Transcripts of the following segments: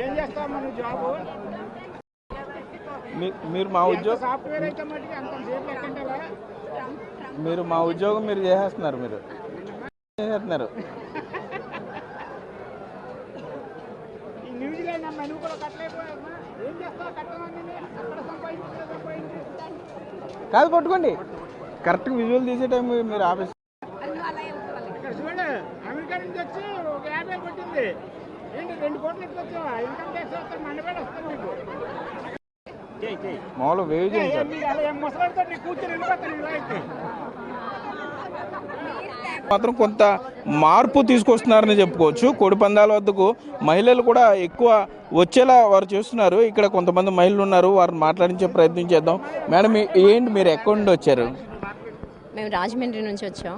ఏం చేస్తావు మన జాబ్? మీరు మా ఉద్యోగం సాఫ్ట్వేర్ అయితే మటుకు అంత సేపు ఎక్కంటారా? మీరు మా ఉద్యోగం మీరు చేసేస్తున్నారు. మీరు చేసేస్తున్నారు. ఈ న్యూజిలాండ్ అమ్మాయి నువ్వు కూడా కట్టలేకపోయావా? ఏం చేస్తావు? కట్టమని అక్కడ సంపాదించి కాదు పట్టుకోండి. కరెక్ట్గా విజువల్ తీసే టైం మీరు ఆఫీస్ ఇక్కడ చూడు, అమెరికా నుంచి వచ్చి ఒక 50 కొట్టింది. ఏంటి 2 కోట్లు ఎత్తుకొచ్చావా? ఇన్కమ్ ట్యాక్స్ వస్తాను మండపేట వస్తాను మీకు. మామూలు వేవ్ చేయండి ముసలితో నీ కూర్చొని వెళ్ళిపోతాను ఇలా అయితే. మాత్రం కొంత మార్పు తీసుకొస్తున్నారని చెప్పుకోవచ్చు. కోడి పందాల వద్దకు మహిళలు కూడా ఎక్కువ వచ్చేలా వారు చేస్తున్నారు. ఇక్కడ కొంతమంది మహిళలు ఉన్నారు, వారిని మాట్లాడించే ప్రయత్నం చేద్దాం. మేడం ఏంటి, మీరు ఎక్కడి నుండి వచ్చారు? మేము రాజమండ్రి నుంచి వచ్చాం.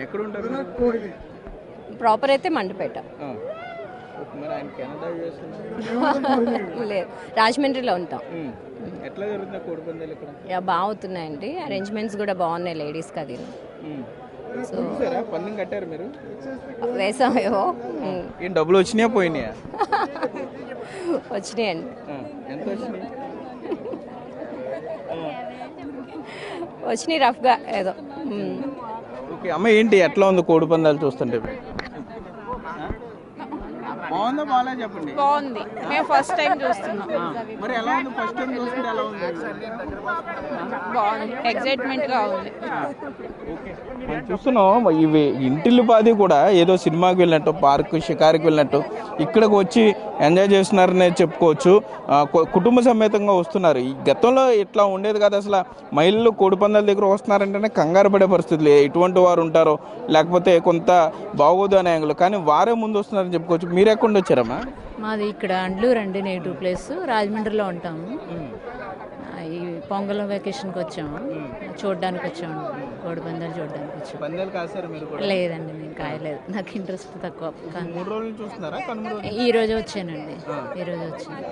ఎక్కడ ఉంటారు? ప్రాపర్ అయితే మండపేట. లేదు, రాజమండ్రిలో ఉంటాం. ఎట్లా జరుగుతుంది కోడి పందాలు ఇక్కడ? బాగుతున్నాయండి, అరేంజ్మెంట్స్ కూడా బాగున్నాయి లేడీస్కి. అది సో పందెం కట్టారు మీరు? వేసామేమో. ఏం డబ్బులు వచ్చినాయా పోయినాయా? వచ్చినాయండి. ఎంత వచ్చినాయి? వచ్చినాయి రఫ్గా ఏదో. ఓకే అమ్మ, ఏంటి ఎట్లా ఉంది కోడి పందాలు చూస్తుంటే? బాగుందా బాగా చెప్పండి. బాగుంది, మేము ఫస్ట్ టైం చూస్తున్నాం. మరి ఎలా ఉంది? ఫస్ట్ టైం చూస్తుంటే ఎలా ఉంది? బాగుంది, ఎక్సైట్మెంట్ గా ఉంది. మనం చూస్తున్నాం ఇవి ఇంటిల్లిపాది కూడా ఏదో సినిమాకి వెళ్ళినట్టు, పార్క్ షికారికి వెళ్ళినట్టు ఇక్కడికి వచ్చి ఎంజాయ్ చేస్తున్నారనే చెప్పుకోవచ్చు. కుటుంబ సమేతంగా వస్తున్నారు. ఈ గతంలో ఇట్లా ఉండేది కదా. అసలు మహిళలు కోడి పందాల దగ్గర వస్తున్నారంటేనే కంగారు పడే పరిస్థితులు. ఎటువంటి వారు ఉంటారో, లేకపోతే కొంత బాగోదు అనే యాంగిల్, కానీ వారే ముందు వస్తున్నారని చెప్పుకోవచ్చు. మీరు ఎక్కడ వచ్చారమ్మా? మాది ఇక్కడ అండ్లూరు అండి, నేటివ్ ప్లేస్. రాజమండ్రిలో ఉంటాము. ఈ పొంగల్ వెకేషన్కి వచ్చాము, చూడడానికి వచ్చాము. కోడి పందాలు చూడడానికి వచ్చాము. పందాలు కాసారు మీరు కూడా? లేదండి, నేను కాయలేదు, నాకు ఇంట్రెస్ట్ తక్కువ. 3 రోజులు చూస్తున్నారా? ఈ రోజు వచ్చానండి, ఈ రోజు వచ్చాను.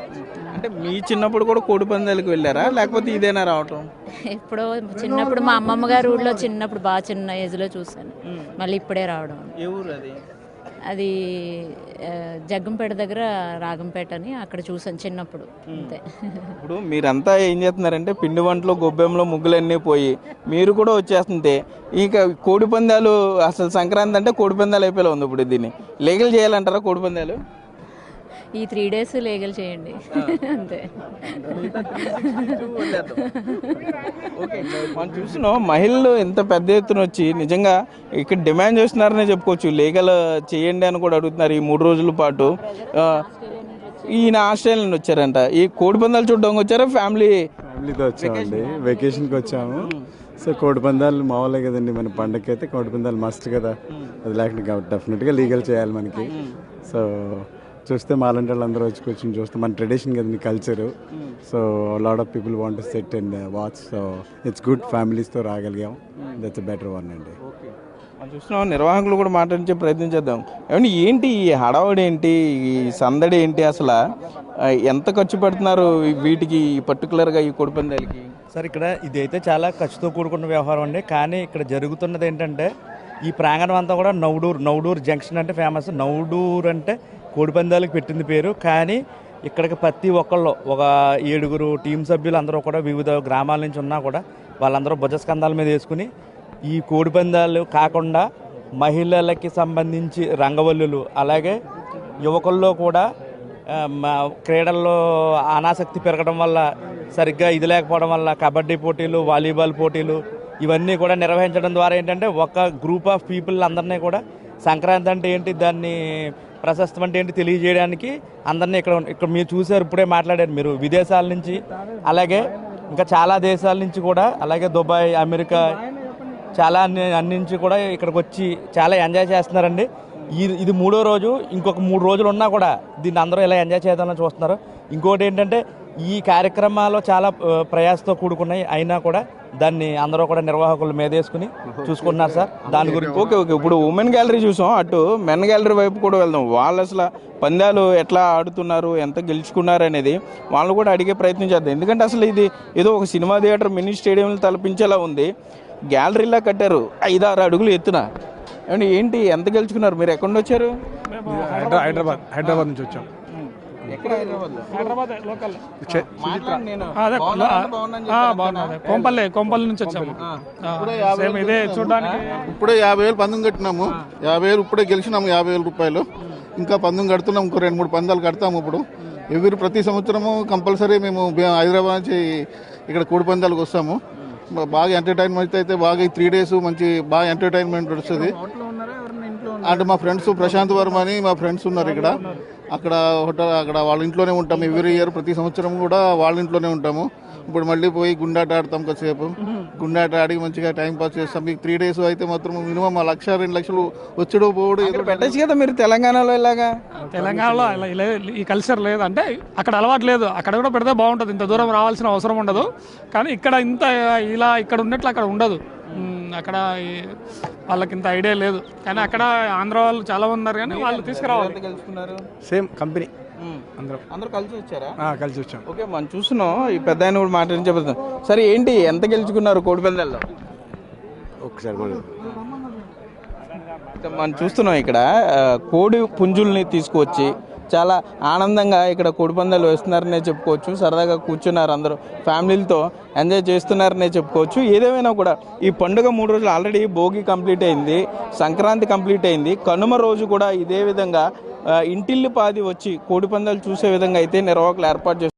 అంటే మీ చిన్నప్పుడు కూడా కోడి పందాలకు వెళ్ళారా, లేకపోతే ఇదేనా రావటం? ఎప్పుడో చిన్నప్పుడు మా అమ్మమ్మ గారి ఊళ్ళో చిన్నప్పుడు బాగా చిన్న ఏజ్లో చూశాను. మళ్ళీ ఇప్పుడే రావడం. ఏ ఊరు అది? అది జగ్గంపేట దగ్గర రాగంపేట అని, అక్కడ చూసాను చిన్నప్పుడు, అంతే. ఇప్పుడు మీరంతా ఏం చేస్తున్నారంటే పిండి వంటలు, గొబ్బెంలో ముగ్గులన్నీ పోయి మీరు కూడా వచ్చేస్తుంటే ఇంకా కోడి పందాలు, అసలు సంక్రాంతి అంటే కోడి పందాలు అయిపోయేలా ఉంది. ఇప్పుడు దీన్ని లీగల్ చేయాలంటారా కోడి పందాలు? ఈ 3 days లీగల్ చేయండి, అంతే. ఓకే, మనం చూస్తున్నాం మహిళలు ఎంత పెద్ద ఎత్తున వచ్చి నిజంగా ఇక్కడ డిమాండ్ చేస్తున్నారనే చెప్పుకోవచ్చు. లీగల్ చేయండి అని కూడా అడుగుతున్నారు. ఈ 3 రోజుల పాటు ఈయన ఆస్ట్రేలియా నుండి వచ్చారంట. ఈ కోడి పందాలు చూడడానికి వచ్చారా? ఫ్యామిలీతో వచ్చామండి, వెకేషన్కి వచ్చాము. సో కోడి పందాలు మామూలే కదండి, మన పండగకి అయితే కోడి పందాలు మస్ట్ కదా. అది లేకుండా డెఫినెట్గా లీగల్ చేయాలి మనకి. సో చూస్తే మాలాంటి వాళ్ళందరూ వచ్చి కూర్చొని చూస్తే మన ట్రెడిషన్ కదండి, culture. So lot of people want to set and watch. So it's good, ఫ్యామిలీస్తో రాగలిగాం. దట్స్ ఎ బెటర్ వన్ అండి. చూస్తున్నాం నిర్వాహకులు కూడా మాట్లాడించే ప్రయత్నం చేద్దాం. ఏమంటే ఏంటి ఈ హడావుడి, ఏంటి ఈ సందడి, ఏంటి అసలు ఎంత ఖర్చు పెడుతున్నారు వీటికి, పర్టికులర్గా ఈ కోడి పందాలకి? సార్ ఇక్కడ ఇది అయితే చాలా ఖర్చుతో కూడుకున్న వ్యవహారం అండి. కానీ ఇక్కడ జరుగుతున్నది ఏంటంటే ఈ ప్రాంగణం అంతా కూడా నౌడూర్ జంక్షన్ అంటే ఫేమస్. నౌడూర్ అంటే కోడి పందాలకు పెట్టింది పేరు. కానీ ఇక్కడికి ప్రతి ఒక్కళ్ళు ఒక 7 టీం సభ్యులు అందరూ కూడా వివిధ గ్రామాల నుంచి ఉన్నా కూడా వాళ్ళందరూ భుజస్కంధాల మీద వేసుకుని ఈ కోడి పందాలు కాకుండా మహిళలకి సంబంధించి రంగవల్లులు, అలాగే యువకుల్లో కూడా క్రీడల్లో అనాసక్తి పెరగడం వల్ల, సరిగ్గా ఇది లేకపోవడం వల్ల కబడ్డీ పోటీలు, వాలీబాల్ పోటీలు ఇవన్నీ కూడా నిర్వహించడం ద్వారా ఏంటంటే ఒక గ్రూప్ ఆఫ్ పీపుల్ అందరినీ కూడా సంక్రాంతి అంటే ఏంటి, దాన్ని ప్రశస్తం అంటే ఏంటి తెలియజేయడానికి అందరినీ ఇక్కడ మీరు చూసారు, ఇప్పుడే మాట్లాడారు మీరు. విదేశాల నుంచి, అలాగే ఇంకా చాలా దేశాల నుంచి కూడా, అలాగే దుబాయ్, అమెరికా, చాలా అన్ని నుంచి కూడా ఇక్కడికి వచ్చి చాలా ఎంజాయ్ చేస్తున్నారండి. ఇది 3వ రోజు. ఇంకొక 3 రోజులు ఉన్నా కూడా దీన్ని అందరూ ఇలా ఎంజాయ్ చేద్దామని చూస్తున్నారు. ఇంకోటి ఏంటంటే ఈ కార్యక్రమాలు చాలా ప్రయాసతో కూడుకున్నాయి, అయినా కూడా దాన్ని అందరూ కూడా నిర్వాహకులు మీదేసుకుని చూసుకుంటున్నారు సార్. దాని గురించి ఓకే. ఇప్పుడు ఉమెన్ గ్యాలరీ చూసాం, అటు మెన్ గ్యాలరీ వైపు కూడా వెళ్దాం. వాళ్ళు అసలు పందాలు ఎట్లా ఆడుతున్నారు, ఎంత గెలుచుకున్నారు అనేది వాళ్ళు కూడా అడిగే ప్రయత్నం చేద్దాం. ఎందుకంటే అసలు ఇది ఏదో ఒక సినిమా థియేటర్, మినీ స్టేడియంలు తలపించేలా ఉంది. గ్యాలరీలా కట్టారు 5-6 అడుగులు ఎత్తున. ఏమండి ఏంటి ఎంత గెలుచుకున్నారు? మీరు ఎక్కడి నుంచి వచ్చారు? హైదరాబాద్ నుంచి వచ్చాం. ఎక్కడ హైదరాబాద్ లోకల్ మాట్లాడండి, నేను అదే బాగున్నాను అని బాగున్నది. కొంపల్లి నుంచి వచ్చాము. సేమ్ ఇదే చూడడానికి. ఇప్పుడే 50,000 పందెం కట్టినాము. 50,000 ఇప్పుడే గెలిచినాము. 50,000 రూపాయలు ఇంకా పందెం కడుతున్నాము. ఇంకో 2-3 పందాలు కడతాము. ఇప్పుడు ప్రతి సంవత్సరము కంపల్సరీ మేము హైదరాబాద్ నుంచి ఇక్కడ కోడి పందాలకు వస్తాము. బాగా ఎంటర్టైన్మెంట్ అయితే బాగా ఈ 3 days మంచి బాగా ఎంటర్టైన్మెంట్ వస్తుంది. అంటే మా ఫ్రెండ్స్ ప్రశాంత్ వర్మ అని మా ఫ్రెండ్స్ ఉన్నారు ఇక్కడ. అక్కడ హోటల్ అక్కడ వాళ్ళ ఇంట్లోనే ఉంటాము. ఎవ్రీ ఇయర్ ప్రతి సంవత్సరం కూడా వాళ్ళ ఇంట్లోనే ఉంటాము. ఇప్పుడు మళ్ళీ పోయి గుండాట ఆడతాం కాసేపు. గుండాట ఆడి మంచిగా టైం పాస్ చేస్తాం. మీకు 3 days అయితే మాత్రం మినిమం 1,00,000-2 లక్షలు వచ్చాడు పోవడు. పెట్టచ్చు కదా మీరు తెలంగాణలో ఇలాగా. తెలంగాణలో ఈ కల్చర్ లేదు, అంటే అక్కడ అలవాటు లేదు. అక్కడ కూడా పెడితే బాగుంటుంది, ఇంత దూరం రావాల్సిన అవసరం ఉండదు. కానీ ఇక్కడ ఇంత ఇలా ఇక్కడ ఉన్నట్లు అక్కడ ఉండదు. అక్కడ వాళ్ళకి ఇంత ఐడియా లేదు. కానీ అక్కడ ఆంధ్ర వాళ్ళు చాలా మంది ఉన్నారు, కానీ వాళ్ళు తీసుకురావాలి. సేమ్ కంపెనీ అందరూ కలిసి వచ్చారా? కలిసి వచ్చాం. ఓకే, మనం చూస్తున్నాం. ఈ పెద్ద ఆయన కూడా మాట్లాడి చెప్తాం. సరే ఏంటి ఎంత గెలుచుకున్నారు కోడి పందాల్లో? ఒకసారి మనం చూస్తున్నాం ఇక్కడ కోడి పుంజుల్ని తీసుకువచ్చి చాలా ఆనందంగా ఇక్కడ కోడి పందాలు వేస్తున్నారనే చెప్పుకోవచ్చు. సరదాగా కూర్చున్నారు, అందరూ ఫ్యామిలీలతో ఎంజాయ్ చేస్తున్నారనే చెప్పుకోవచ్చు. ఏదేమైనా కూడా ఈ పండుగ 3 రోజులు ఆల్రెడీ భోగి కంప్లీట్ అయింది, సంక్రాంతి కంప్లీట్ అయింది. కనుమ రోజు కూడా ఇదే విధంగా ఇంటిల్లి పాది వచ్చి కోడి పందాలు చూసే విధంగా అయితే నిర్వాహకులు ఏర్పాటు చేస్తారు.